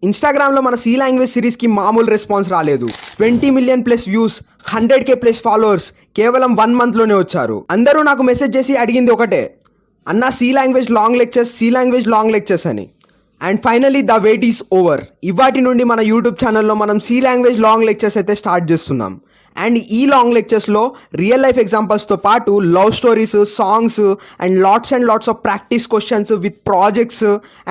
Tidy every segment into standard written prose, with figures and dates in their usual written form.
ఇన్‌స్టాగ్రామ్‌లో మన C language సిరీస్‌కి మామూలు రెస్పాన్స్ రాలేదు. 20 million plus views, 100K plus followers కేవలం 1 మంత్‌లోనే వచ్చారు. అందరూ నాకు మెసేజ్ చేసి అడిగింది ఒకటే, అన్నా C language long lectures, C language long lectures అని. And finally the wait is over. ఇవాటి నుండి మన యూట్యూబ్ ఛానల్లో మనం సి లాంగ్వేజ్ లాంగ్ లెక్చర్స్ అయితే స్టార్ట్ చేస్తున్నాం. అండ్ ఈ లాంగ్ లెక్చర్స్లో రియల్ లైఫ్ ఎగ్జాంపుల్స్తో పాటు love stories, songs and lots of practice questions with projects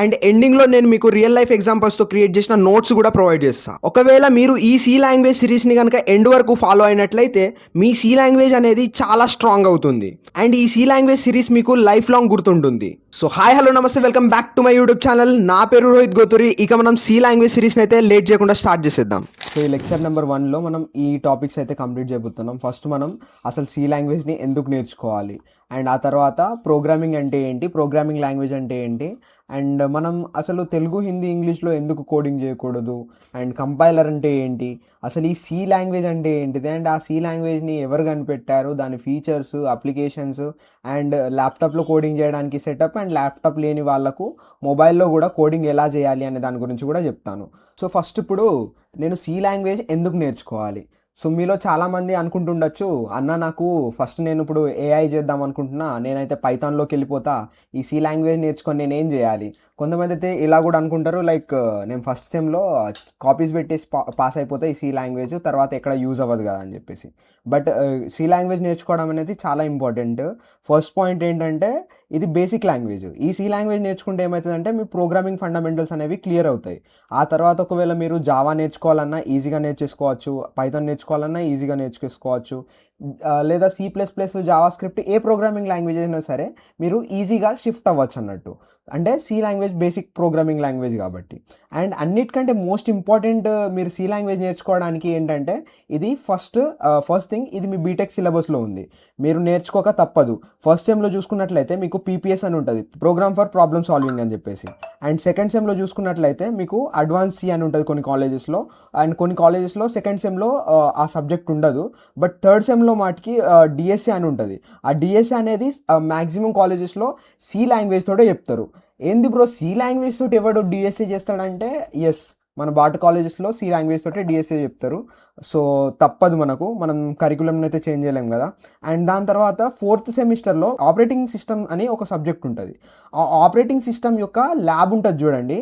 and ఎండింగ్లో నేను మీకు రియల్ లైఫ్ ఎగ్జాంపుల్స్తో క్రియేట్ చేసిన నోట్స్ కూడా ప్రొవైడ్ చేస్తాను. ఒకవేళ మీరు ఈ సి లాంగ్వేజ్ సిరీస్ని కనుక ఎండ్ వరకు ఫాలో అయినట్లయితే మీ సి లాంగ్వేజ్ అనేది చాలా స్ట్రాంగ్ అవుతుంది. అండ్ ఈ సి లాంగ్వేజ్ సిరీస్ మీకు లైఫ్ లాంగ్ గుర్తుంటుంది. సో హాయ్ హలో నమస్తే, welcome back to my YouTube channel. నా పేరు రోహిత్ గోతురి. ఇక మనం సి లాంగ్వేజ్ సిరీస్ని అయితే లేట్ చేయకుండా స్టార్ట్ చేసేద్దాం. సో ఈ లెక్చర్ నెంబర్ 1లో మనం ఈ టాపిక్స్ అయితే కంప్లీట్ చేయబోతున్నాం. ఫస్ట్ మనం అసలు సి లాంగ్వేజ్ని ఎందుకు నేర్చుకోవాలి, అండ్ ఆ తర్వాత ప్రోగ్రామింగ్ అంటే ఏంటి, ప్రోగ్రామింగ్ లాంగ్వేజ్ అంటే ఏంటి, అండ్ మనం అసలు తెలుగు, హిందీ, ఇంగ్లీష్లో ఎందుకు కోడింగ్ చేయకూడదు, అండ్ కంపైలర్ అంటే ఏంటి, అసలు ఈ సి లాంగ్వేజ్ అంటే ఏంటిది, అండ్ ఆ సి లాంగ్వేజ్ని ఎవరు కనిపెట్టారు, దాని ఫీచర్స్, అప్లికేషన్స్, అండ్ ల్యాప్టాప్లో కోడింగ్ చేయడానికి సెటప్, అండ్ ల్యాప్టాప్ లేని వాళ్ళకు మొబైల్లో కూడా కోడింగ్ ఎలా చేయాలి అనే దాని గురించి కూడా చెప్తాను. సో ఫస్ట్ ఇప్పుడు నేను సి లాంగ్వేజ్ ఎందుకు నేర్చుకోవాలి. సో మీలో చాలామంది అనుకుంటుండొచ్చు, అన్న నాకు ఫస్ట్ నేను ఇప్పుడు ఏఐ చేద్దాం అనుకుంటున్నా, నేనైతే పైథాన్లోకి వెళ్ళిపోతా, ఈ సి లాంగ్వేజ్ నేర్చుకొని నేనేం చేయాలి. కొంతమంది అయితే ఇలా కూడా అనుకుంటారు, లైక్ నేను ఫస్ట్ సెమ్లో కాపీస్ పెట్టేసి పాస్ అయిపోతే ఈ సి లాంగ్వేజ్ తర్వాత ఎక్కడ యూజ్ అవ్వదు కదా అని చెప్పేసి. బట్ సి లాంగ్వేజ్ నేర్చుకోవడం అనేది చాలా ఇంపార్టెంట్. ఫస్ట్ పాయింట్ ఏంటంటే ఇది బేసిక్ లాంగ్వేజ్. ఈ సి లాంగ్వేజ్ నేర్చుకుంటే ఏమవుతుందంటే మీ ప్రోగ్రామింగ్ ఫండమెంటల్స్ అనేవి క్లియర్ అవుతాయి. ఆ తర్వాత ఒకవేళ మీరు జావా నేర్చుకోవాలన్నా ఈజీగా నేర్చేసుకోవచ్చు, పైథాన్ నేర్చుకోవాలన్నా ఈజీగా నేర్చుకోవచ్చు, లేదా C++, జావా స్క్రిప్ట్, ఏ ప్రోగ్రామింగ్ లాంగ్వేజ్ అయినా సరే మీరు ఈజీగా షిఫ్ట్ అవ్వచ్చు అన్నట్టు. అంటే C language basic programming language కాబట్టి. అండ్ అన్నిటికంటే మోస్ట్ ఇంపార్టెంట్ మీరు సి లాంగ్వేజ్ నేర్చుకోవడానికి ఏంటంటే ఇది ఫస్ట్ థింగ్, ఇది మీ బీటెక్ సిలబస్లో ఉంది, మీరు నేర్చుకోక తప్పదు. ఫస్ట్ సెమ్లో చూసుకున్నట్లయితే మీకు పీపీఎస్ అని ఉంటుంది, ప్రోగ్రామ్ ఫర్ ప్రాబ్లమ్ సాల్వింగ్ అని చెప్పేసి. అండ్ సెకండ్ సెమ్లో చూసుకున్నట్లయితే మీకు అడ్వాన్స్ సి అని ఉంటుంది కొన్ని కాలేజెస్లో, అండ్ కొన్ని కాలేజెస్లో సెకండ్ సెమ్లో ఆ సబ్జెక్ట్ ఉండదు. బట్ థర్డ్ సెమ్లో మాటికి డిఎస్సి అని ఉంటుంది. ఆ డిఎస్సి అనేది మ్యాక్సిమం కాలేజెస్లో సి లాంగ్వేజ్ తోటే చెప్తారు. ఏంది బ్రో సి లాంగ్వేజ్ తోటి ఎవడు డిఎస్సి చేస్తాడంటే, ఎస్, మన బాట కాలేజెస్లో సి లాంగ్వేజ్ తోటే డిఎస్ఏ చెప్తారు. సో తప్పదు, మనం కరికులంని అయితే చేంజ్ చేయలేం కదా. అండ్ దాని తర్వాత ఫోర్త్ సెమిస్టర్లో ఆపరేటింగ్ సిస్టమ్ అని ఒక సబ్జెక్ట్ ఉంటుంది. ఆ ఆపరేటింగ్ సిస్టమ్ యొక్క ల్యాబ్ ఉంటుంది చూడండి,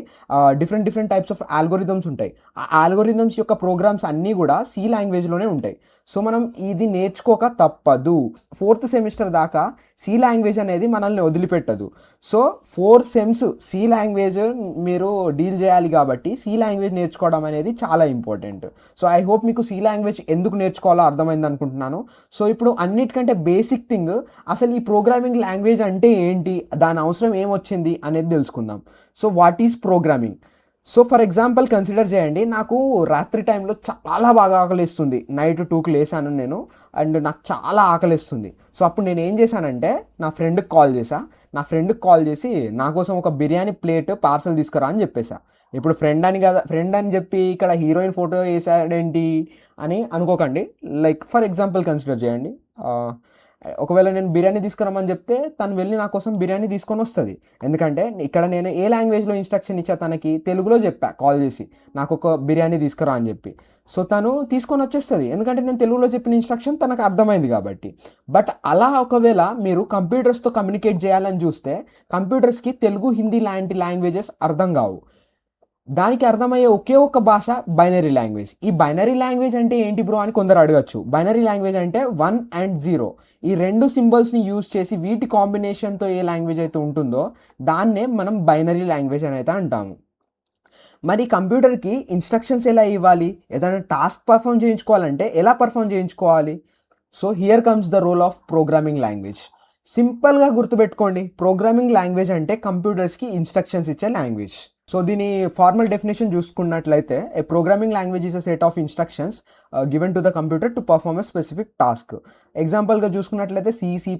డిఫరెంట్ టైప్స్ ఆఫ్ ఆల్గోరిథమ్స్ ఉంటాయి. ఆ ఆల్గోరిథమ్స్ యొక్క ప్రోగ్రామ్స్ అన్నీ కూడా సి లాంగ్వేజ్లోనే ఉంటాయి. సో మనం ఇది నేర్చుకోక తప్పదు. ఫోర్త్ సెమిస్టర్ దాకా సి లాంగ్వేజ్ అనేది మనల్ని వదిలిపెట్టదు. సో 4 సెమ్స్ సి లాంగ్వేజ్ మీరు డీల్ చేయాలి కాబట్టి సి లాంగ్వేజ్ నేర్చుకోవడం అనేది చాలా ఇంపార్టెంట్. సో ఐ హోప్ మీకు సి లాంగ్వేజ్ ఎందుకు నేర్చుకోవాలో అర్థమైంది అనుకుంటున్నాను. సో ఇప్పుడు అన్నిటికంటే బేసిక్ థింగ్, అసలు ఈ ప్రోగ్రామింగ్ లాంగ్వేజ్ అంటే ఏంటి, దాని అవసరం ఏమొచ్చింది అనేది తెలుసుకుందాం. So what is programming? So for example consider చేయండి, నాకు రాత్రి టైంలో చాలా బాగా ఆకలిస్తుంది, నైట్ 2కి లేసాను నేను, అండ్ నాకు చాలా ఆకలిస్తుంది. సో అప్పుడు నేను ఏం చేశానంటే నా ఫ్రెండ్కి కాల్ చేసి నా కోసం ఒక బిర్యానీ ప్లేట్ పార్సల్ తీసుకురా అని చెప్పేసా. ఇప్పుడు ఫ్రెండ్ అని చెప్పి ఇక్కడ హీరోయిన్ ఫోటో వేసాడేంటి అని అనుకోకండి. లైక్ ఫర్ ఎగ్జాంపుల్ కన్సిడర్ చేయండి, ఒకవేళ నేను బిర్యానీ తీసుకురమ్మని చెప్తే తను వెళ్ళి నా కోసం బిర్యానీ తీసుకొని వస్తుంది. ఎందుకంటే ఇక్కడ నేను ఏ లాంగ్వేజ్లో ఇన్స్ట్రక్షన్ ఇచ్చా, తనకి తెలుగులో చెప్పా కాల్ చేసి నాకు ఒక బిర్యానీ తీసుకురా అని చెప్పి. సో తను తీసుకొని వచ్చేస్తుంది, ఎందుకంటే నేను తెలుగులో చెప్పిన ఇన్స్ట్రక్షన్ తనకు అర్థమైంది కాబట్టి. బట్ అలా ఒకవేళ మీరు కంప్యూటర్స్తో కమ్యూనికేట్ చేయాలని చూస్తే కంప్యూటర్స్కి తెలుగు, హిందీ లాంటి లాంగ్వేజెస్ అర్థం కావు. దానికి అర్థమయ్యే ఒకే ఒక్క భాష బైనరీ లాంగ్వేజ్. ఈ బైనరీ లాంగ్వేజ్ అంటే ఏంటి బ్రో అని కొందరు అడగచ్చు. బైనరీ లాంగ్వేజ్ అంటే 1 and 0, ఈ 2 సింబల్స్ని యూజ్ చేసి వీటి కాంబినేషన్తో ఏ లాంగ్వేజ్ అయితే ఉంటుందో దాన్నే మనం బైనరీ లాంగ్వేజ్ అని అయితే అంటాము. మరి కంప్యూటర్కి ఇన్స్ట్రక్షన్స్ ఎలా ఇవ్వాలి, ఏదైనా టాస్క్ పర్ఫామ్ చేయించుకోవాలంటే ఎలా పర్ఫామ్ చేయించుకోవాలి? So here comes the role of programming language. సింపుల్గా గుర్తుపెట్టుకోండి, ప్రోగ్రామింగ్ లాంగ్వేజ్ అంటే కంప్యూటర్స్కి ఇన్స్ట్రక్షన్స్ ఇచ్చే లాంగ్వేజ్. సో దీని ఫార్మల్ డెఫినేషన్ చూసుకున్నట్లయితే, a programming language is a set of instructions given to the computer to perform a specific task. ఎగ్జాంపుల్గా చూసుకున్నట్లయితే C++,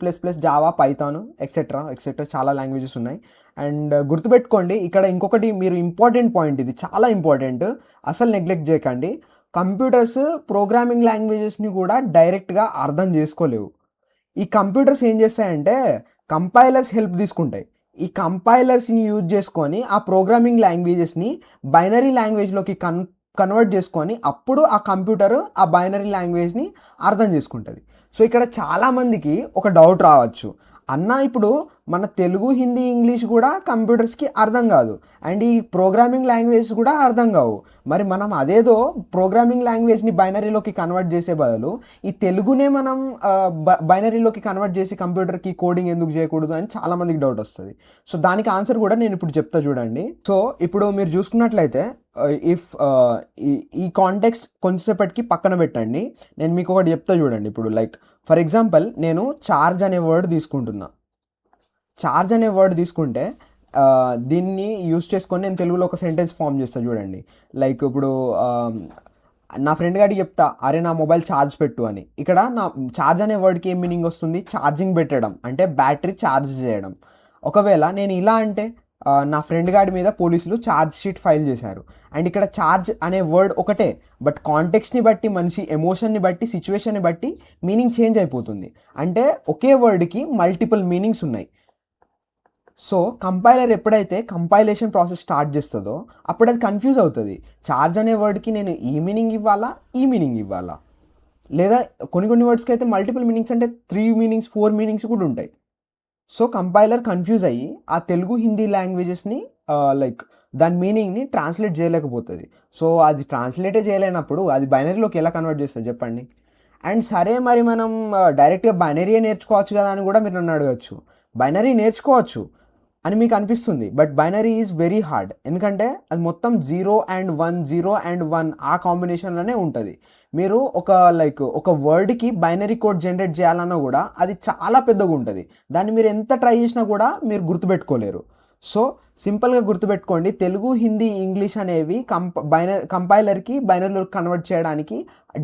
జావా, పైథాన్, ఎక్సెట్రా చాలా లాంగ్వేజెస్ ఉన్నాయి. అండ్ గుర్తుపెట్టుకోండి, ఇక్కడ ఇంకొకటి మీరు ఇంపార్టెంట్ పాయింట్, ఇది చాలా ఇంపార్టెంట్, అసలు నెగ్లెక్ట్ చేయకండి. కంప్యూటర్స్ ప్రోగ్రామింగ్ లాంగ్వేజెస్ని కూడా డైరెక్ట్గా అర్థం చేసుకోలేవు. ఈ కంప్యూటర్స్ ఏం చేస్తాయంటే కంపైలర్స్ హెల్ప్ తీసుకుంటాయి. ఈ కంపైలర్స్ని యూజ్ చేసుకొని ఆ ప్రోగ్రామింగ్ లాంగ్వేజెస్ని బైనరీ లాంగ్వేజ్లోకి కన్వర్ట్ చేసుకొని అప్పుడు ఆ కంప్యూటర్ ఆ బైనరీ లాంగ్వేజ్ని అర్థం చేసుకుంటుంది. సో ఇక్కడ చాలామందికి ఒక డౌట్ రావచ్చు, అన్న ఇప్పుడు మన తెలుగు, హిందీ, ఇంగ్లీష్ కూడా కంప్యూటర్స్కి అర్థం కాదు అండ్ ఈ ప్రోగ్రామింగ్ లాంగ్వేజ్ కూడా అర్థం కావు, మరి మనం అదేదో ప్రోగ్రామింగ్ లాంగ్వేజ్ని బైనరీలోకి కన్వర్ట్ చేసే బదులు ఈ తెలుగునే మనం బైనరీలోకి కన్వర్ట్ చేసి కంప్యూటర్కి కోడింగ్ ఎందుకు చేయకూడదు అని చాలామందికి డౌట్ వస్తుంది. సో దానికి ఆన్సర్ కూడా నేను ఇప్పుడు చెప్తా చూడండి. సో ఇప్పుడు మీరు చూసుకున్నట్లయితే ఇఫ్ ఈ కాంటెక్స్ట్ కొంచెంసేపటికి పక్కన పెట్టండి, నేను మీకు ఒకటి చెప్తా చూడండి. ఇప్పుడు లైక్ ఫర్ ఎగ్జాంపుల్ నేను చార్జ్ అనే వర్డ్ తీసుకుంటున్నా. చార్జ్ అనే వర్డ్ తీసుకుంటే దీన్ని యూస్ చేసుకొని నేను తెలుగులో ఒక సెంటెన్స్ ఫామ్ చేస్తాను చూడండి. లైక్ ఇప్పుడు నా ఫ్రెండ్ గారికి చెప్తా, అరే నా మొబైల్ ఛార్జ్ పెట్టు అని. ఇక్కడ నా ఛార్జ్ అనే వర్డ్కి ఏం మీనింగ్ వస్తుంది? ఛార్జింగ్ పెట్టడం, అంటే బ్యాటరీ ఛార్జ్ చేయడం. ఒకవేళ నేను ఇలా అంటే నా ఫ్రెండ్ గాడి మీద పోలీసులు ఛార్జ్ షీట్ ఫైల్ చేశారు అండ్ ఇక్కడ ఛార్జ్ అనే వర్డ్ ఒకటే, బట్ కాంటెక్స్ట్ని బట్టి, మనిషి ఎమోషన్ని బట్టి, సిచ్యువేషన్ని బట్టి మీనింగ్ చేంజ్ అయిపోతుంది. అంటే ఒకే వర్డ్కి మల్టిపుల్ మీనింగ్స్ ఉన్నాయి. సో కంపైలర్ ఎప్పుడైతే కంపైలేషన్ ప్రాసెస్ స్టార్ట్ చేస్తుందో అప్పుడు అది కన్ఫ్యూజ్ అవుతుంది. ఛార్జ్ అనే వర్డ్కి నేను ఈ మీనింగ్ ఇవ్వాలా, ఈ మీనింగ్ ఇవ్వాలా, లేదా కొన్ని వర్డ్స్కి అయితే మల్టిపుల్ మీనింగ్స్, అంటే 3 మీనింగ్స్ 4 మీనింగ్స్ కూడా ఉంటాయి. సో కంపైలర్ కన్ఫ్యూజ్ అయ్యి ఆ తెలుగు, హిందీ లాంగ్వేజెస్ని లైక్ దాని మీనింగ్ని ట్రాన్స్లేట్ చేయలేకపోతుంది. సో అది ట్రాన్స్లేటే చేయలేనప్పుడు అది బైనరీలోకి ఎలా కన్వర్ట్ చేస్తుంది చెప్పండి? అండ్ సరే మరి మనం డైరెక్ట్గా బైనరీయే నేర్చుకోవచ్చు కదా అని కూడా మీరు నన్ను అడగచ్చు. బైనరీ నేర్చుకోవచ్చు అని మీకు అనిపిస్తుంది, but binary is very hard. ఎందుకంటే అది మొత్తం 0 and 1, 0 and 1 ఆ కాంబినేషన్లోనే ఉంటుంది. మీరు ఒక వర్డ్కి బైనరీ కోడ్ జనరేట్ చేయాలన్నా కూడా అది చాలా పెద్దగా ఉంటుంది. దాన్ని మీరు ఎంత ట్రై చేసినా కూడా మీరు గుర్తుపెట్టుకోలేరు. సో సింపుల్గా గుర్తుపెట్టుకోండి, తెలుగు, హిందీ, ఇంగ్లీష్ అనేవి కంపైలర్కి బైనరీలో కన్వర్ట్ చేయడానికి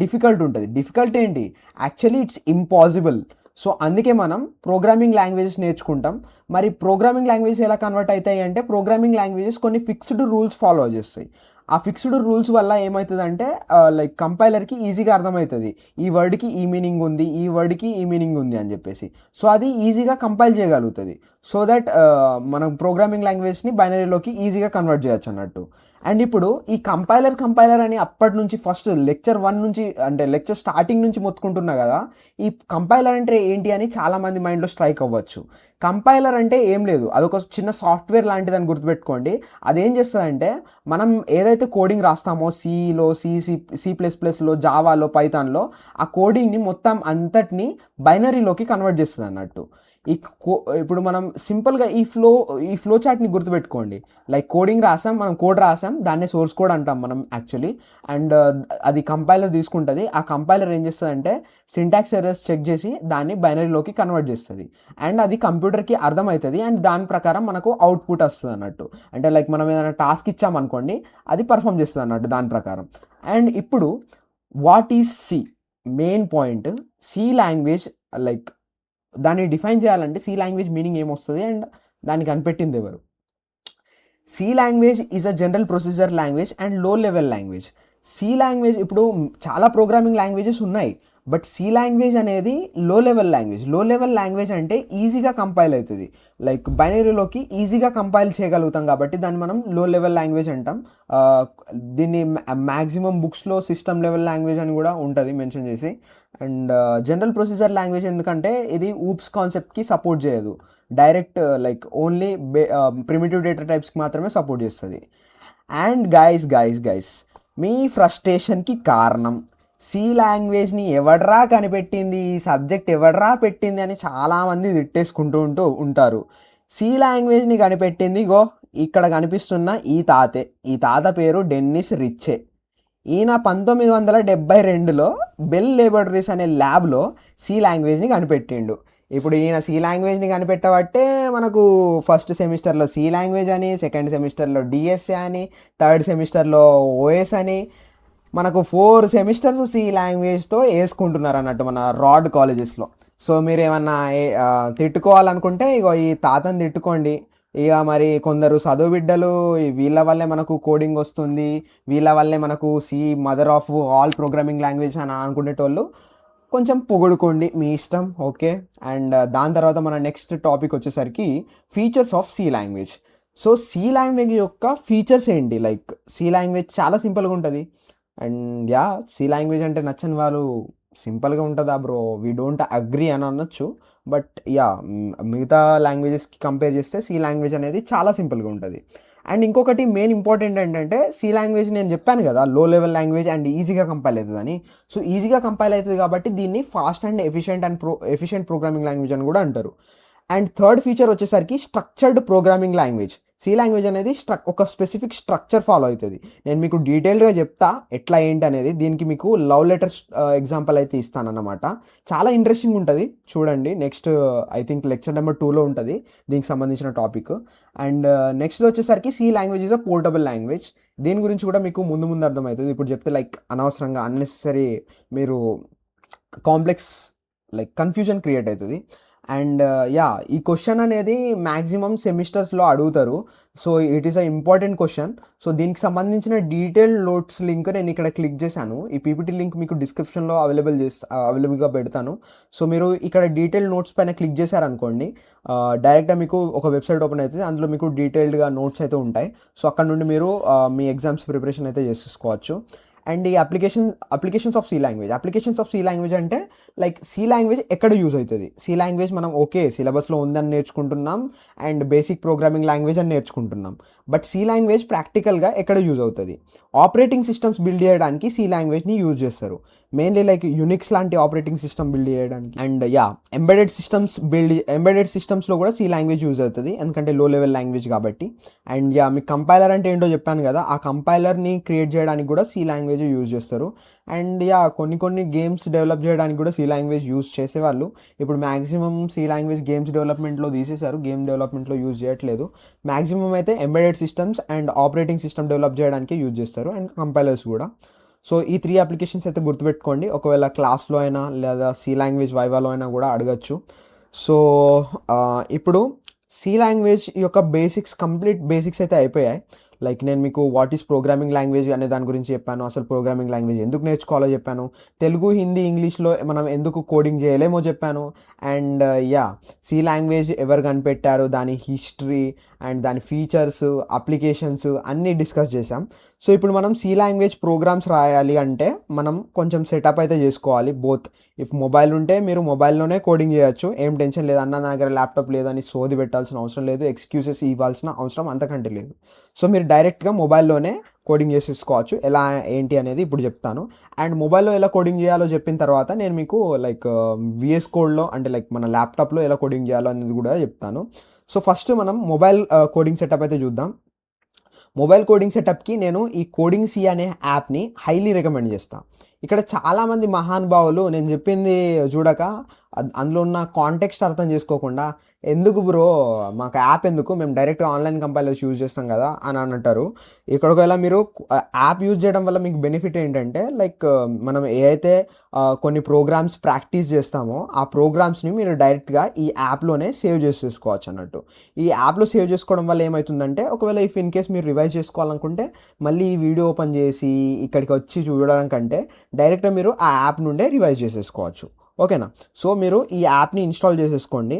డిఫికల్ట్ ఉంటుంది. డిఫికల్ట్ ఏంటి? Actually it's impossible. సో అందుకే మనం ప్రోగ్రామింగ్ లాంగ్వేజెస్ నేర్చుకుంటాం. మరి ప్రోగ్రామింగ్ లాంగ్వేజెస్ ఎలా కన్వర్ట్ అవుతాయి అంటే, ప్రోగ్రామింగ్ లాంగ్వేజెస్ కొన్ని ఫిక్స్డ్ రూల్స్ ఫాలో చేస్తాయి. ఆ ఫిక్స్డ్ రూల్స్ వల్ల ఏమవుతుందంటే లైక్ కంపైలర్కి ఈజీగా అర్థమవుతుంది, ఈ వర్డ్కి ఈ మీనింగ్ ఉంది, ఈ వర్డ్కి ఈ మీనింగ్ ఉంది అని చెప్పేసి. సో అది ఈజీగా కంపైల్ చేయగలుగుతుంది. సో దట్ మనం ప్రోగ్రామింగ్ లాంగ్వేజ్ని బైనరీలోకి ఈజీగా కన్వర్ట్ చేయొచ్చు అన్నట్టు. అండ్ ఇప్పుడు ఈ కంపైలర్ అని అప్పటి నుంచి ఫస్ట్ లెక్చర్ 1 నుంచి, అంటే లెక్చర్ స్టార్టింగ్ నుంచి మొత్తుకుంటున్నా కదా, ఈ కంపైలర్ అంటే ఏంటి అని చాలామంది మైండ్లో స్ట్రైక్ అవ్వచ్చు. కంపైలర్ అంటే ఏం లేదు, అదొక చిన్న సాఫ్ట్వేర్ లాంటిదని గుర్తుపెట్టుకోండి. అదేం చేస్తుందంటే మనం ఏదైతే కోడింగ్ రాస్తామో సిలో, C++లో, జావాలో, పైథాన్లో, ఆ కోడింగ్ని మొత్తం అంతటిని బైనరీలోకి కన్వర్ట్ చేస్తుంది అన్నట్టు. ఇప్పుడు మనం సింపుల్గా ఈ ఫ్లో చార్ట్ని గుర్తుపెట్టుకోండి. లైక్ కోడింగ్ రాసాం, మనం కోడ్ రాసాం, దాన్నే సోర్స్ కోడ్ అంటాం మనం యాక్చువల్లీ. అండ్ అది కంపైలర్ తీసుకుంటుంది. ఆ కంపైలర్ ఏం చేస్తుంది అంటే సింటాక్స్ ఎర్రర్స్ చెక్ చేసి దాన్ని బైనరీలోకి కన్వర్ట్ చేస్తుంది అండ్ అది కంప్యూటర్కి అర్థమవుతుంది అండ్ దాని ప్రకారం మనకు అవుట్పుట్ వస్తుంది అన్నట్టు. అంటే లైక్ మనం ఏదైనా టాస్క్ ఇచ్చామనుకోండి, అది పర్ఫామ్ చేస్తుంది అన్నట్టు దాని ప్రకారం. అండ్ ఇప్పుడు what is C? Main point, C language like దాన్ని డిఫైన్ చేయాలంటే సి లాంగ్వేజ్ మీనింగ్ ఏమొస్తుంది అండ్ దాన్ని కనిపెట్టింది ఎవరు? C language is a general procedure language and low level language. C language, ఇప్పుడు చాలా ప్రోగ్రామింగ్ లాంగ్వేజెస్ ఉన్నాయి, బట్ సి లాంగ్వేజ్ అనేది low level language. Low level language అంటే ఈజీగా కంపైల్ అవుతుంది, లైక్ బైనరీలోకి ఈజీగా కంపైల్ చేయగలుగుతాం కాబట్టి దాన్ని మనం లో లెవెల్ లాంగ్వేజ్ అంటాం. దీన్ని మ్యాక్సిమం బుక్స్లో సిస్టమ్ లెవెల్ లాంగ్వేజ్ అని కూడా ఉంటుంది మెన్షన్ చేసి. అండ్ జనరల్ ప్రొసీజర్ లాంగ్వేజ్ ఎందుకంటే ఇది ఊప్స్ కాన్సెప్ట్కి సపోర్ట్ చేయదు, direct like only primitive data టైప్స్కి మాత్రమే సపోర్ట్ చేస్తుంది. అండ్ గైస్ మీ ఫ్రస్ట్రేషన్కి కారణం, సి లాంగ్వేజ్ని ఎవడ్రా కనిపెట్టింది, ఈ సబ్జెక్ట్ ఎవడ్రా పెట్టింది అని చాలామంది తిట్టేసుకుంటూ ఉంటారు. సి లాంగ్వేజ్ని కనిపెట్టింది ఇక్కడ కనిపిస్తున్న ఈ తాత పేరు డెన్నిస్ రిచ్చే. ఈయన 1972లో బెల్ లేబొరేటరీస్ అనే ల్యాబ్లో సి లాంగ్వేజ్ని కనిపెట్టిండు. ఇప్పుడు ఈయన సి లాంగ్వేజ్ని కనిపెట్టబట్టే మనకు ఫస్ట్ సెమిస్టర్లో సి లాంగ్వేజ్ అని, సెకండ్ సెమిస్టర్లో డిఎస్ఏ అని, థర్డ్ సెమిస్టర్లో ఓఎస్ అని, మనకు 4 సెమిస్టర్స్ సి లాంగ్వేజ్తో వేసుకుంటున్నారు అన్నట్టు మన రాడ్ కాలేజెస్లో. సో మీరు ఏమన్నా తిట్టుకోవాలనుకుంటే ఈ తాతని తిట్టుకోండి. ఇక మరి కొందరు చదువు బిడ్డలు వీళ్ళ వల్లే మనకు కోడింగ్ వస్తుంది, వీళ్ళ వల్లే మనకు C mother of all programming language అని అనుకునేటోళ్ళు కొంచెం పొగుడుకోండి, మీ ఇష్టం. ఓకే. అండ్ దాని తర్వాత మన నెక్స్ట్ టాపిక్ వచ్చేసరికి features of C language. So C language యొక్క ఫీచర్స్ ఏంటి? లైక్ సి లాంగ్వేజ్ చాలా సింపుల్గా ఉంటుంది. అండ్ యా, సి లాంగ్వేజ్ అంటే నచ్చని వాళ్ళు సింపుల్గా ఉంటుందా బ్రో, వీ డోంట్ అగ్రీ అని అనొచ్చు. బట్ యా, మిగతా లాంగ్వేజెస్కి కంపేర్ చేస్తే సి లాంగ్వేజ్ అనేది చాలా సింపుల్గా ఉంటుంది. అండ్ ఇంకొకటి మెయిన్ ఇంపార్టెంట్ ఏంటంటే, సి లాంగ్వేజ్ నేను చెప్పాను కదా లో లెవెల్ లాంగ్వేజ్ అండ్ ఈజీగా కంపైల్ అవుతుందని. సో ఈజీగా కంపైల్ అవుతుంది కాబట్టి దీన్ని fast and efficient programming language అని కూడా అంటారు. అండ్ థర్డ్ ఫీచర్ వచ్చేసరికి structured programming language. C language అనేది ఒక స్పెసిఫిక్ స్ట్రక్చర్ ఫాలో అవుతుంది. నేను మీకు డీటెయిల్డ్గా చెప్తా ఎట్లా ఏంటి అనేది. దీనికి మీకు లవ్ లెటర్ ఎగ్జాంపుల్ అయితే ఇస్తానన్నమాట. చాలా ఇంట్రెస్టింగ్ ఉంటుంది, చూడండి. Next I think lecture number 2లో ఉంటుంది దీనికి సంబంధించిన టాపిక్. అండ్ నెక్స్ట్ వచ్చేసరికి C language is a portable language. దీని గురించి కూడా మీకు ముందు ముందు అర్థమవుతుంది. ఇప్పుడు చెప్తే లైక్ అనవసరంగా అన్నెసెసరీ మీరు కాంప్లెక్స్ లైక్ కన్ఫ్యూజన్ క్రియేట్ అవుతుంది. అండ్ యా, ఈ క్వశ్చన్ అనేది మ్యాక్సిమం సెమిస్టర్స్లో అడుగుతారు. So it is a important question. So దీనికి సంబంధించిన డీటెయిల్డ్ నోట్స్ లింక్ నేను ఇక్కడ క్లిక్ చేశాను. ఈ పీపీటీ లింక్ మీకు డిస్క్రిప్షన్లో అవైలబుల్గా పెడతాను. సో మీరు ఇక్కడ డీటెయిల్డ్ నోట్స్ పైన క్లిక్ చేశారనుకోండి, డైరెక్ట్గా మీకు ఒక వెబ్సైట్ ఓపెన్ అవుతుంది. అందులో మీకు డీటెయిల్డ్గా నోట్స్ అయితే ఉంటాయి. సో అక్కడ నుండి మీరు మీ ఎగ్జామ్స్ ప్రిపరేషన్ అయితే చేసేసుకోవచ్చు. అండ్ ఈ అప్లికేషన్స్ ఆఫ్ సి లాంగ్వేజ్ అంటే లైక్ సి లాంగ్వేజ్ ఎక్కడ యూజ్ అవుతుంది. సి లాంగ్వేజ్ మనం ఓకే సిలబస్లో ఉందని నేర్చుకుంటున్నాం అండ్ బేసిక్ ప్రోగ్రామింగ్ లాంగ్వేజ్ అని నేర్చుకుంటున్నాం. బట్ సి లాంగ్వేజ్ ప్రాక్టికల్గా ఎక్కడ యూజ్ అవుతుంది? ఆపరేటింగ్ సిస్టమ్స్ బిల్డ్ చేయడానికి సి లాంగ్వేజ్ని యూజ్ చేస్తారు. మెయిన్లీ లైక్ యునిక్స్ లాంటి ఆపరేటింగ్ సిస్టమ్ బిల్డ్ చేయడానికి. అండ్ యా, ఎంబెడెడ్ సిస్టమ్స్లో కూడా సి లాంగ్వేజ్ యూజ్ అవుతుంది, ఎందుకంటే లో లెవెల్ లాంగ్వేజ్ కాబట్టి. అండ్ యా, మీకు కంపైలర్ అంటే ఏంటో చెప్పాను కదా, ఆ కంపైలర్ని క్రియేట్ చేయడానికి కూడా సి లాంగ్వేజ్ యూజ్ చేస్తారు. అండ్ యా, కొన్ని గేమ్స్ డెవలప్ చేయడానికి కూడా సి లాంగ్వేజ్ యూజ్ చేసేవాళ్ళు. ఇప్పుడు మ్యాక్సిమం సి లాంగ్వేజ్ గేమ్స్ డెవలప్మెంట్లో తీసేశారు, గేమ్ డెవలప్మెంట్లో యూజ్ చేయట్లేదు. మ్యాక్సిమం అయితే embedded systems and operating system develop చేయడానికి యూజ్ చేస్తారు, అండ్ కంపైలర్స్ కూడా. సో ఈ 3 అప్లికేషన్స్ అయితే గుర్తుపెట్టుకోండి. ఒకవేళ క్లాస్లో అయినా లేదా సి లాంగ్వేజ్ వైవాలో అయినా కూడా అడగచ్చు. సో ఇప్పుడు సి లాంగ్వేజ్ యొక్క కంప్లీట్ బేసిక్స్ అయితే అయిపోయాయి. లైక్ నేను మీకు వాట్ ఈస్ ప్రోగ్రామింగ్ లాంగ్వేజ్ అనే దాని గురించి చెప్పాను, అసలు ప్రోగ్రామింగ్ లాంగ్వేజ్ ఎందుకు నేర్చుకోవాలో చెప్పాను, తెలుగు హిందీ ఇంగ్లీష్లో మనం ఎందుకు కోడింగ్ చేయలేమో చెప్పాను. అండ్ యా, సి లాంగ్వేజ్ ఎవరు కనిపెట్టారు, దాని హిస్టరీ అండ్ దాని ఫీచర్స్, అప్లికేషన్స్ అన్నీ డిస్కస్ చేసాం. సో ఇప్పుడు మనం సి లాంగ్వేజ్ ప్రోగ్రామ్స్ రాయాలి అంటే మనం కొంచెం సెటప్ అయితే చేసుకోవాలి. బోత్ ఇఫ్ మొబైల్ ఉంటే మీరు మొబైల్లోనే కోడింగ్ చేయొచ్చు, ఏం టెన్షన్ లేదు. అన్న నా దగ్గర ల్యాప్టాప్ లేదని సోది పెట్టాల్సిన అవసరం లేదు, ఎక్స్క్యూజెస్ ఇవ్వాల్సిన అవసరం అంతకంటే లేదు. సో మీరు డైరెక్ట్గా మొబైల్లోనే కోడింగ్ చేసేసుకోవచ్చు. ఎలా ఏంటి అనేది ఇప్పుడు చెప్తాను. అండ్ మొబైల్లో ఎలా కోడింగ్ చేయాలో చెప్పిన తర్వాత నేను మీకు లైక్ విఎస్ కోడ్లో అంటే లైక్ మన ల్యాప్టాప్లో ఎలా కోడింగ్ చేయాలో అనేది కూడా చెప్తాను. సో ఫస్ట్ మనం మొబైల్ కోడింగ్ సెటప్ అయితే చూద్దాం. మొబైల్ కోడింగ్ సెటప్కి నేను ఈ కోడింగ్ సి అనే యాప్ని హైలీ రికమెండ్ చేస్తాను. ఇక్కడ చాలామంది మహానుభావులు నేను చెప్పింది చూడక అందులో ఉన్న కాంటెక్స్ట్ అర్థం చేసుకోకుండా, ఎందుకు బ్రో మాకు యాప్ ఎందుకు, మేము డైరెక్ట్గా ఆన్లైన్ కంపైలర్స్ యూజ్ చేస్తాం కదా అని అంటారు. ఇక్కడ ఒకవేళ మీరు యాప్ యూజ్ చేయడం వల్ల మీకు బెనిఫిట్ ఏంటంటే లైక్ మనం ఏ అయితే కొన్ని ప్రోగ్రామ్స్ ప్రాక్టీస్ చేస్తామో ఆ ప్రోగ్రామ్స్ని మీరు డైరెక్ట్గా ఈ యాప్లోనే సేవ్ చేసేసుకోవచ్చు అన్నట్టు. ఈ యాప్లో సేవ్ చేసుకోవడం వల్ల ఏమవుతుందంటే, ఒకవేళ ఇఫ్ ఇన్ కేస్ మీరు రివైజ్ చేసుకోవాలనుకుంటే మళ్ళీ ఈ వీడియో ఓపెన్ చేసి ఇక్కడికి వచ్చి చూడడం కంటే డైరెక్ట్గా మీరు ఆ యాప్ నుండే రివైజ్ చేసేసుకోవచ్చు. ఓకేనా? సో మీరు ఈ యాప్ని ఇన్స్టాల్ చేసేసుకోండి.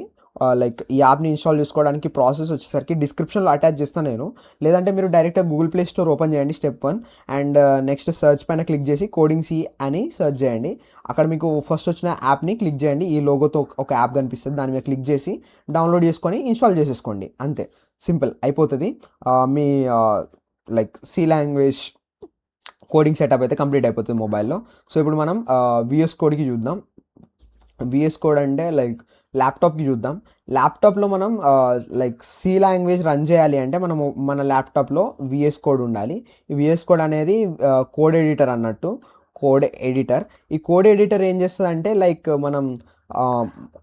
లైక్ ఈ యాప్ని ఇన్స్టాల్ చేసుకోవడానికి ప్రాసెస్ వచ్చేసరికి డిస్క్రిప్షన్లో అటాచ్ చేస్తాను నేను, లేదంటే మీరు డైరెక్ట్గా గూగుల్ ప్లే స్టోర్ ఓపెన్ చేయండి, స్టెప్ 1. అండ్ నెక్స్ట్ సెర్చ్ పైన క్లిక్ చేసి కోడింగ్ సి అని సెర్చ్ చేయండి. అక్కడ మీకు ఫస్ట్ వచ్చిన యాప్ని క్లిక్ చేయండి. ఈ లోగోతో ఒక యాప్ కనిపిస్తుంది, దాని మీద క్లిక్ చేసి డౌన్లోడ్ చేసుకొని ఇన్స్టాల్ చేసేసుకోండి. అంతే, సింపుల్ అయిపోతుంది. మీ like C language coding setup అయితే కంప్లీట్ అయిపోతుంది మొబైల్లో. సో ఇప్పుడు మనం విఎస్ కోడ్కి చూద్దాం. విఎస్ కోడ్ అంటే లైక్ ల్యాప్టాప్కి చూద్దాం. ల్యాప్టాప్లో మనం లైక్ సి లాంగ్వేజ్ రన్ చేయాలి అంటే మనము మన ల్యాప్టాప్లో విఎస్ కోడ్ ఉండాలి. ఈ విఎస్ కోడ్ అనేది కోడ్ ఎడిటర్ అన్నట్టు, కోడ్ ఎడిటర్. ఈ కోడ్ ఎడిటర్ ఏం చేస్తుంది అంటే లైక్ మనం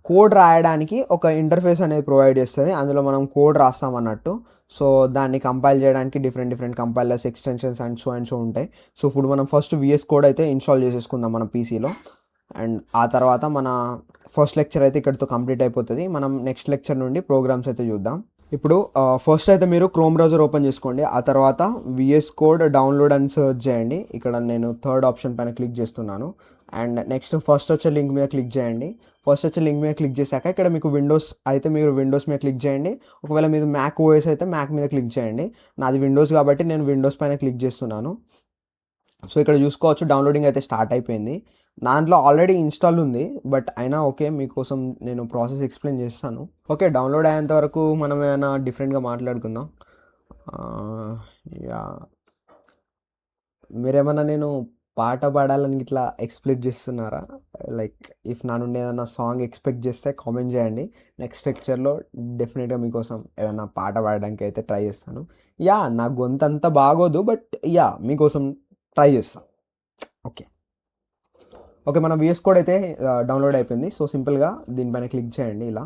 కోడ్ రాయడానికి ఒక ఇంటర్ఫేస్ అనేది ప్రొవైడ్ చేస్తుంది, అందులో మనం కోడ్ రాస్తాం అన్నట్టు. సో దాన్ని కంపైల్ చేయడానికి different compilers, extensions and so ఉంటాయి. సో ఇప్పుడు మనం ఫస్ట్ విఎస్ కోడ్ అయితే ఇన్స్టాల్ చేసేసుకుందాం మన పీసీలో. అండ్ ఆ తర్వాత మన ఫస్ట్ లెక్చర్ అయితే ఇక్కడితో కంప్లీట్ అయిపోతుంది. మనం నెక్స్ట్ లెక్చర్ నుండి ప్రోగ్రామ్స్ అయితే చూద్దాం. ఇప్పుడు ఫస్ట్ అయితే మీరు క్రోమ్ బ్రౌజర్ ఓపెన్ చేసుకోండి. ఆ తర్వాత విఎస్ కోడ్ డౌన్లోడ్ అని సెర్చ్ చేయండి. ఇక్కడ నేను థర్డ్ ఆప్షన్ పైన క్లిక్ చేస్తున్నాను. అండ్ నెక్స్ట్ ఫస్ట్ వచ్చే లింక్ మీద క్లిక్ చేయండి. ఫస్ట్ వచ్చే లింక్ మీద క్లిక్ చేశాక ఇక్కడ మీకు విండోస్ అయితే మీరు విండోస్ మీద క్లిక్ చేయండి. ఒకవేళ మీరు మ్యాక్ ఓఎస్ అయితే మ్యాక్ మీద క్లిక్ చేయండి. నాది విండోస్ కాబట్టి నేను విండోస్ పైన క్లిక్ చేస్తున్నాను. సో ఇక్కడ చూసుకోవచ్చు డౌన్లోడింగ్ అయితే స్టార్ట్ అయిపోయింది. దాంట్లో ఆల్రెడీ ఇన్స్టాల్ ఉంది, బట్ అయినా ఓకే మీకోసం నేను ప్రాసెస్ ఎక్స్ప్లెయిన్ చేస్తాను. ఓకే, డౌన్లోడ్ అయ్యేంత వరకు మనం ఏమైనా డిఫరెంట్గా మాట్లాడుకుందాం. యా, మీరేమన్నా నేను పాట పాడాలని ఇట్లా ఎక్స్పెక్ట్ చేస్తున్నారా? లైక్ ఇఫ్ నా నుండి ఏదైనా సాంగ్ ఎక్స్పెక్ట్ చేస్తే కామెంట్ చేయండి. నెక్స్ట్ లెక్చర్లో డెఫినెట్గా మీకోసం ఏదైనా పాట పాడడానికి అయితే ట్రై చేస్తాను. యా, నా గొంతు అంత బాగోదు, బట్ యా మీకోసం ట్రై చేస్తాను. ఓకే ఓకే, మన విఎస్ కోడ్ అయితే డౌన్లోడ్ అయిపోయింది. సో సింపుల్గా దీనిపైన క్లిక్ చేయండి. ఇలా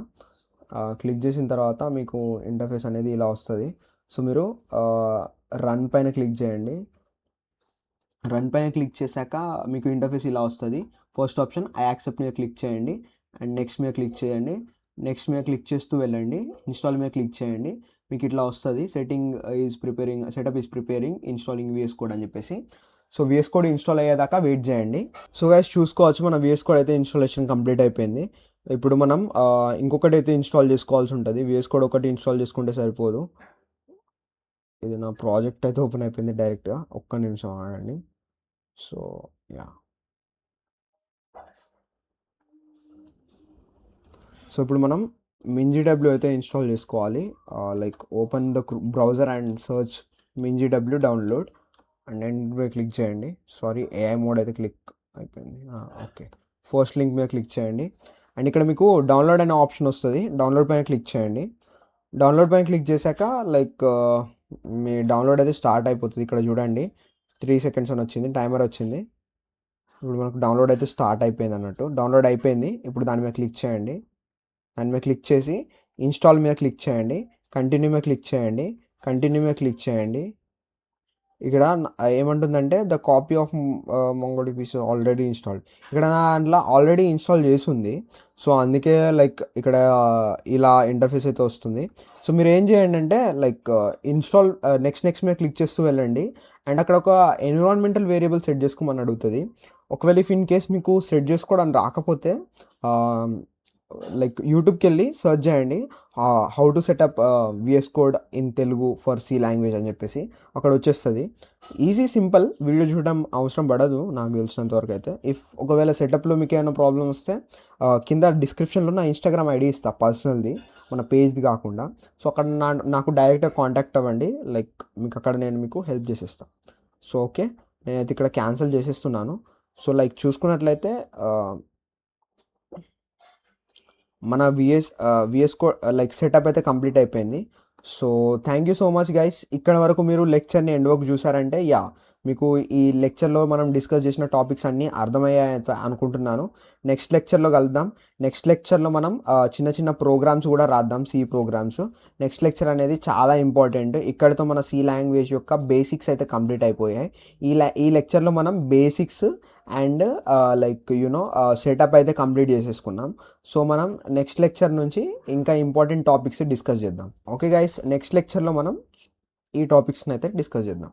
క్లిక్ చేసిన తర్వాత మీకు ఇంటర్ఫేస్ అనేది ఇలా వస్తుంది. సో మీరు రన్ పైన క్లిక్ చేయండి. రన్ పైన క్లిక్ చేశాక మీకు ఇంటర్ఫేస్ ఇలా వస్తుంది. ఫస్ట్ ఆప్షన్ ఐ యాక్సెప్ట్ మీద క్లిక్ చేయండి. అండ్ నెక్స్ట్ మీద క్లిక్ చేయండి. నెక్స్ట్ మీద క్లిక్ చేస్తూ వెళ్ళండి. ఇన్స్టాల్ మీద క్లిక్ చేయండి. మీకు ఇట్లా వస్తుంది, setup is preparing installing VS code అని చెప్పేసి. సో విఎస్ కోడ్ ఇన్స్టాల్ అయ్యేదాకా వెయిట్ చేయండి. సో గైస్ చూసుకోవచ్చు, మన విఎస్ కోడ్ అయితే ఇన్స్టాలేషన్ కంప్లీట్ అయిపోయింది. ఇప్పుడు మనం ఇంకొకటి అయితే ఇన్స్టాల్ చేసుకోవాల్సి ఉంటుంది. విఎస్ కోడ్ ఒకటి ఇన్స్టాల్ చేసుకుంటే సరిపోదు. ఇది నా ప్రాజెక్ట్ అయితే ఓపెన్ అయిపోయింది డైరెక్ట్గా. ఒక్క నిమిషం ఆగండి. సో యా, సో ఇప్పుడు మనం మింజిడబ్ల్యూ అయితే ఇన్స్టాల్ చేసుకోవాలి. Like open the browser and search మింజిడబ్ల్యూ డౌన్లోడ్ అండ్ ఎండ్ మీద క్లిక్ చేయండి. సారీ, ఏఐ మోడ్ అయితే క్లిక్ అయిపోయింది. ఓకే, ఫస్ట్ లింక్ మీద క్లిక్ చేయండి. అండ్ ఇక్కడ మీకు డౌన్లోడ్ అనే ఆప్షన్ వస్తుంది. డౌన్లోడ్ పైన క్లిక్ చేయండి. డౌన్లోడ్ పైన క్లిక్ చేశాక లైక్ మీ డౌన్లోడ్ అయితే స్టార్ట్ అయిపోతుంది. ఇక్కడ చూడండి 3 seconds అని వచ్చింది, టైమర్ వచ్చింది. ఇప్పుడు మనకు డౌన్లోడ్ అయితే స్టార్ట్ అయిపోయింది అన్నట్టు. డౌన్లోడ్ అయిపోయింది. ఇప్పుడు దాని మీద క్లిక్ చేయండి. దాని మీద క్లిక్ చేసి ఇన్స్టాల్ మీద క్లిక్ చేయండి. కంటిన్యూ మీద క్లిక్ చేయండి. కంటిన్యూ మీద క్లిక్ చేయండి. ఇక్కడ ఏమంటుందంటే the copy of MongoDB is already installed. ఇక్కడ నా దాంట్లో ఆల్రెడీ ఇన్స్టాల్ చేసి ఉంది. సో అందుకే లైక్ ఇక్కడ ఇలా ఇంటర్ఫేస్ అయితే వస్తుంది. సో మీరు ఏం చేయండి అంటే లైక్ ఇన్స్టాల్ నెక్స్ట్ మీద క్లిక్ చేస్తూ వెళ్ళండి. అండ్ అక్కడ ఒక ఎన్విరాన్మెంటల్ వేరియబుల్ సెట్ చేసుకోమని అడుగుతుంది. ఒకవేళ ఇఫ్ ఇన్ కేస్ మీకు సెట్ చేసుకోవడానికి రాకపోతే లైక్ యూట్యూబ్కి వెళ్ళి సర్చ్ చేయండి how to set up VS code in Telugu for C language అని చెప్పేసి. అక్కడ వచ్చేస్తుంది. Easy, simple. వీడియో చూడడం అవసరం పడదు నాకు తెలిసినంత వరకు అయితే. ఇఫ్ ఒకవేళ సెటప్లో మీకు ఏమైనా ప్రాబ్లం వస్తే కింద డిస్క్రిప్షన్లో నా ఇన్స్టాగ్రామ్ ఐడి ఇస్తా, పర్సనల్ది, మన పేజ్ది కాకుండా. సో అక్కడ నాకు డైరెక్ట్గా కాంటాక్ట్ అవ్వండి. లైక్ మీకు అక్కడ నేను మీకు హెల్ప్ చేసేస్తాను. సో ఓకే, నేనైతే ఇక్కడ క్యాన్సిల్ చేసేస్తున్నాను. సో లైక్ చూసుకున్నట్లయితే మన విఎస్ కోడ్ లైక్ సెటప్ అయితే కంప్లీట్ అయిపోయింది. So thank you so much guys. ఇక్కడ వరకు మీరు లెక్చర్ని ఎండ్ వరకు చూసారంటే యా, మీకు ఈ లెక్చర్లో మనం డిస్కస్ చేసిన టాపిక్స్ అన్నీ అర్థమయ్యాయి అనుకుంటున్నాను. నెక్స్ట్ లెక్చర్లో కలుద్దాం. నెక్స్ట్ లెక్చర్లో మనం చిన్న చిన్న ప్రోగ్రామ్స్ కూడా రాద్దాం, సి ప్రోగ్రామ్స్. నెక్స్ట్ లెక్చర్ అనేది చాలా ఇంపార్టెంట్. ఇక్కడితో మన సి లాంగ్వేజ్ యొక్క బేసిక్స్ అయితే కంప్లీట్ అయిపోయాయి. ఈ లెక్చర్లో మనం basics and like you know setup అయితే కంప్లీట్ చేసేసుకున్నాం. సో మనం నెక్స్ట్ లెక్చర్ నుంచి ఇంకా ఇంపార్టెంట్ టాపిక్స్ డిస్కస్ చేద్దాం. ఓకే గైస్, నెక్స్ట్ లెక్చర్లో మనం ఈ టాపిక్స్ని అయితే డిస్కస్ చేద్దాం.